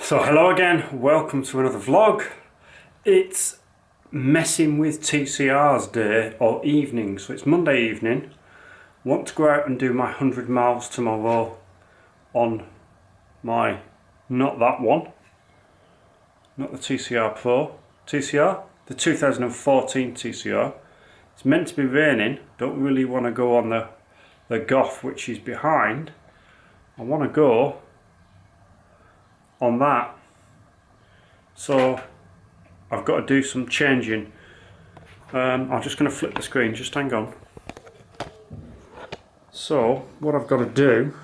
So hello again, welcome to another vlog. It's messing with TCR's day or evening, so it's Monday evening. Want to go out and do my 100 miles tomorrow on my, not that one, not the TCR Pro, TCR, the 2014 TCR. It's meant to be raining, don't really want to go on the Goth which is behind. I want to go on that, so I've got to do some changing. I'm just going to flip the screen, just hang on. So what I've got to do,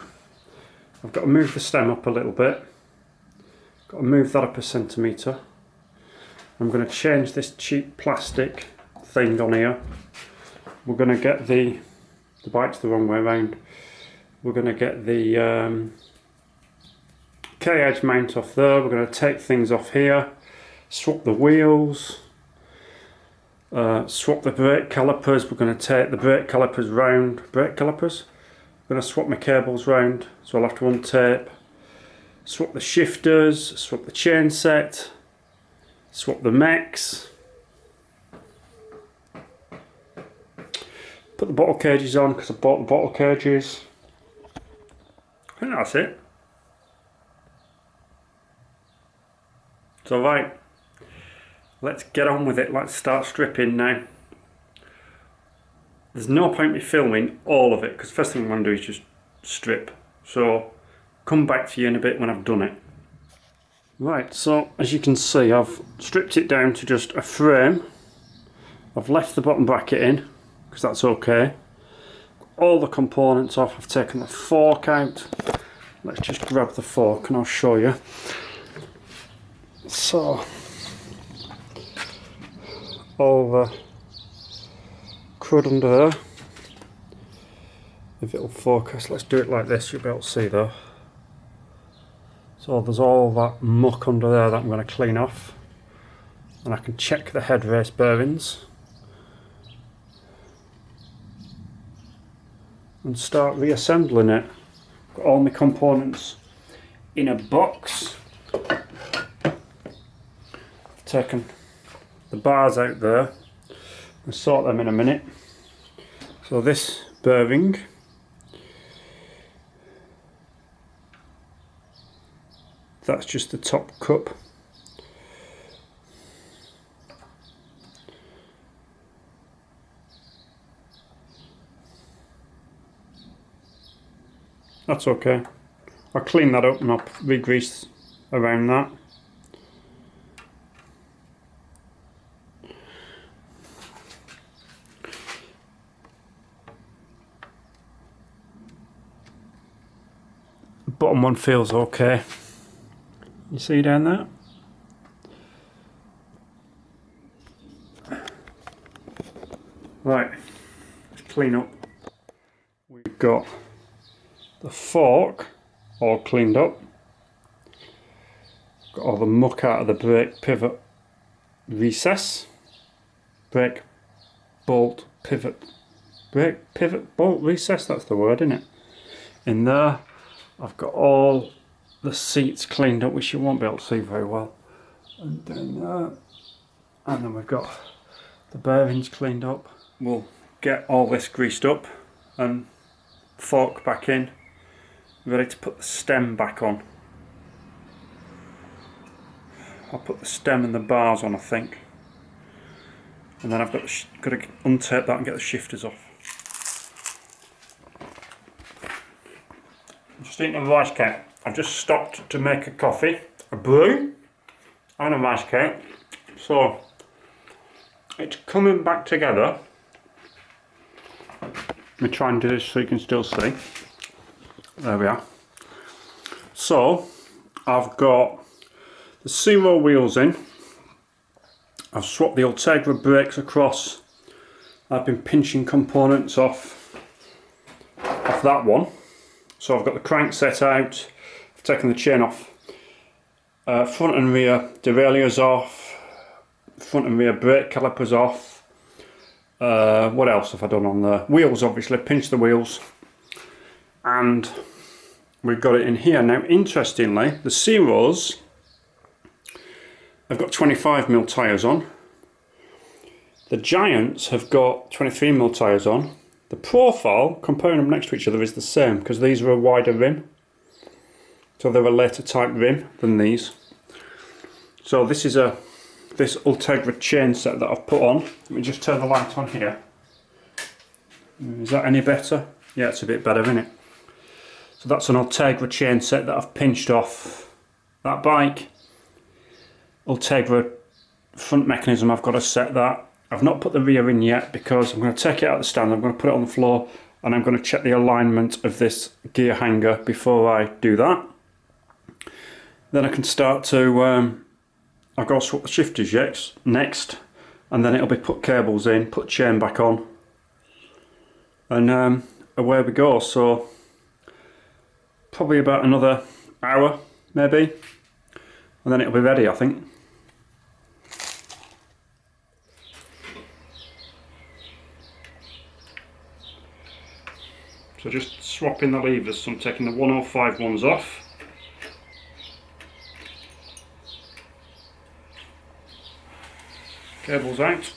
I've got to move the stem up a little bit, got to move that up a centimetre. I'm going to change this cheap plastic thing on here. We're going to get the bike's the wrong way around. We're going to get the K-edge mount off there. We're going to take things off here, swap the wheels, swap the brake calipers. We're going to take the brake calipers round. Brake calipers? I'm going to swap my cables round, so I'll have to untape. Swap the shifters, swap the chain set, swap the mechs. Put the bottle cages on because I bought the bottle cages. I think that's it. So right, let's get on with it. Let's start stripping now. There's no point me filming all of it because first thing I'm going to do is just strip. So come back to you in a bit when I've done it. Right, so as you can see, I've stripped it down to just a frame. I've left the bottom bracket in because that's okay. All the components off. I've taken the fork out. Let's just grab the fork and I'll show you. So, all the crud under there, if it'll focus, let's do it like this, you'll be able to see there. So there's all that muck under there that I'm going to clean off, and I can check the head race bearings and start reassembling it. Got all my components in a box. Taken the bars out there and sort them in a minute. So this bearing, that's just the top cup. That's okay. I'll clean that up and I'll re-grease around that. Bottom one feels okay. You see down there? Right, let's clean up. We've got the fork all cleaned up. Got all the muck out of the brake pivot recess. Brake bolt pivot. Brake pivot bolt recess, that's the word, isn't it? In there. I've got all the seats cleaned up, which you won't be able to see very well. And then we've got the bearings cleaned up. We'll get all this greased up and fork back in, ready to put the stem back on. I'll put the stem and the bars on, I think. And then I've got to untape that and get the shifters off. Just eating a rice cake. I've just stopped to make a coffee, a brew, and a rice cake. So it's coming back together. Let me try and do this so you can still see. There we are. So I've got the zero wheels in. I've swapped the Ultegra brakes across. I've been pinching components off that one. So I've got the crankset out, I've taken the chain off, front and rear derailleurs off, front and rear brake calipers off. What else have I done on the wheels? Obviously, pinched the wheels, and we've got it in here. Now, interestingly, the Zeros I've got 25mm tyres on. The Giants have got 23mm tyres on. The profile, comparing them next to each other, is the same because these are a wider rim. So they're a later type rim than these. So this is this Ultegra chain set that I've put on. Let me just turn the light on here. Is that any better? Yeah, it's a bit better, isn't it? So that's an Ultegra chain set that I've pinched off that bike. Ultegra front mechanism, I've got to set that. I've not put the rear in yet because I'm going to take it out of the stand, I'm going to put it on the floor, and I'm going to check the alignment of this gear hanger before I do that. Then I can start to, I've got to swap the shifters next, and then it'll be put cables in, put chain back on, and away we go. So probably about another hour maybe, and then it'll be ready, I think. So just swapping the levers, so I'm taking the 105 ones off. Cables out.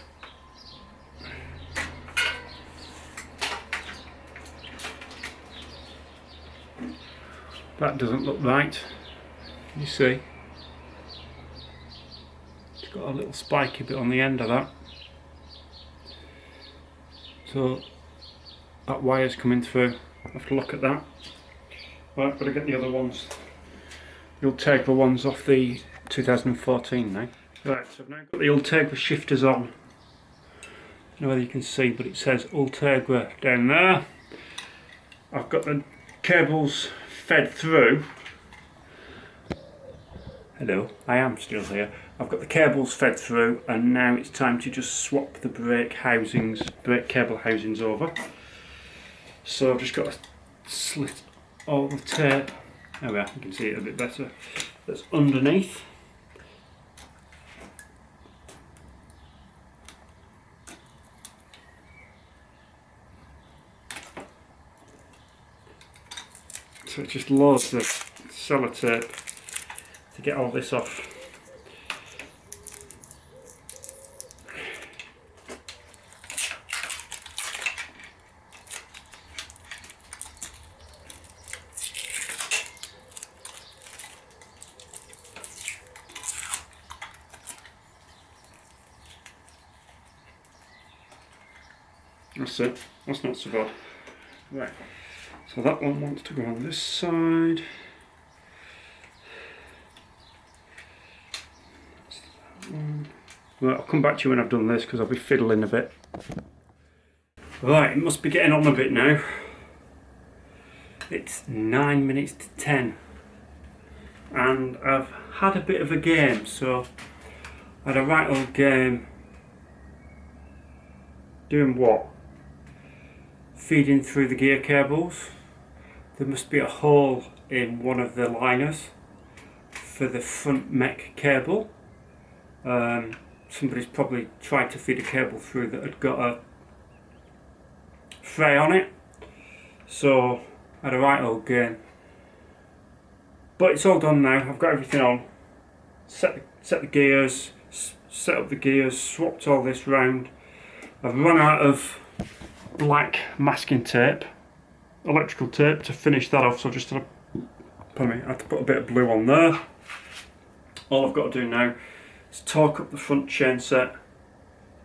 That doesn't look right. You see? It's got a little spiky bit on the end of that. So that wire's coming through. I have to look at that. Right, got to get the other ones. The Ultegra ones off the 2014 now. Right, so I've now got the Ultegra shifters on. I don't know whether you can see, but it says Ultegra down there. I've got the cables fed through. Hello, I am still here. I've got the cables fed through, and now it's time to just swap the brake cable housings over. So I've just got to slit all the tape. Oh yeah, you can see it a bit better. That's underneath. So it's just loads of sellotape to get all this off. That's it, that's not so bad. Right, so that one wants to go on this side. Right, I'll come back to you when I've done this because I'll be fiddling a bit. Right, it must be getting on a bit now. It's 9 minutes to 10 and I've had a bit of a game, so I had a right old game doing what? Feeding through the gear cables. There must be a hole in one of the liners for the front mech cable. Somebody's probably tried to feed a cable through that had got a fray on it. So I had a right old game. But it's all done now. I've got everything on. Set the gears, set up the gears, swapped all this round. I've run out of black masking tape, electrical tape, to finish that off, so I just had to put a bit of blue on there. All I've got to do now is torque up the front chain set,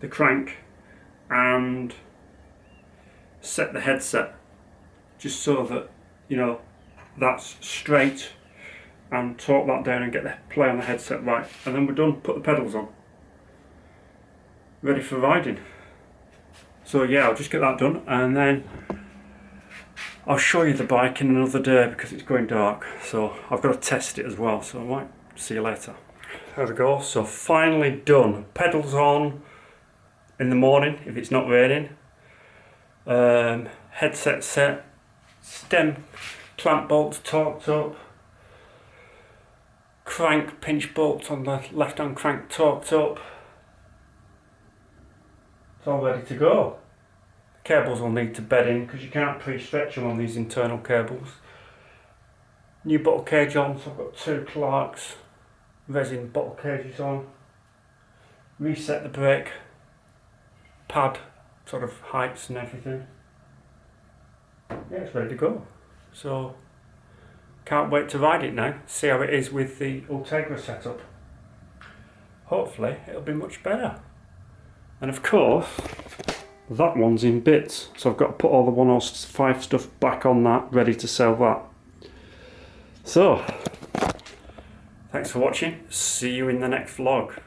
the crank, and set the headset, just so that, you know, that's straight, and torque that down and get the play on the headset right, and then we're done. Put the pedals on, ready for riding. So yeah, I'll just get that done and then I'll show you the bike in another day because it's going dark. So I've got to test it as well, so I might see you later. There we go, so finally done. Pedals on in the morning if it's not raining. Headset set, stem clamp bolts torqued up, crank pinch bolts on the left hand crank torqued up. It's all ready to go. The cables will need to bed in because you can't pre-stretch them on these internal cables. New bottle cage on, so I've got 2 Clark's resin bottle cages on. reset the brake pad sort of heights and everything. Yeah, it's ready to go. So can't wait to ride it now, see how it is with the Ultegra setup. Hopefully it'll be much better. And of course that one's in bits, so I've got to put all the 105 stuff back on that, ready to sell that. So thanks for watching, see you in the next vlog.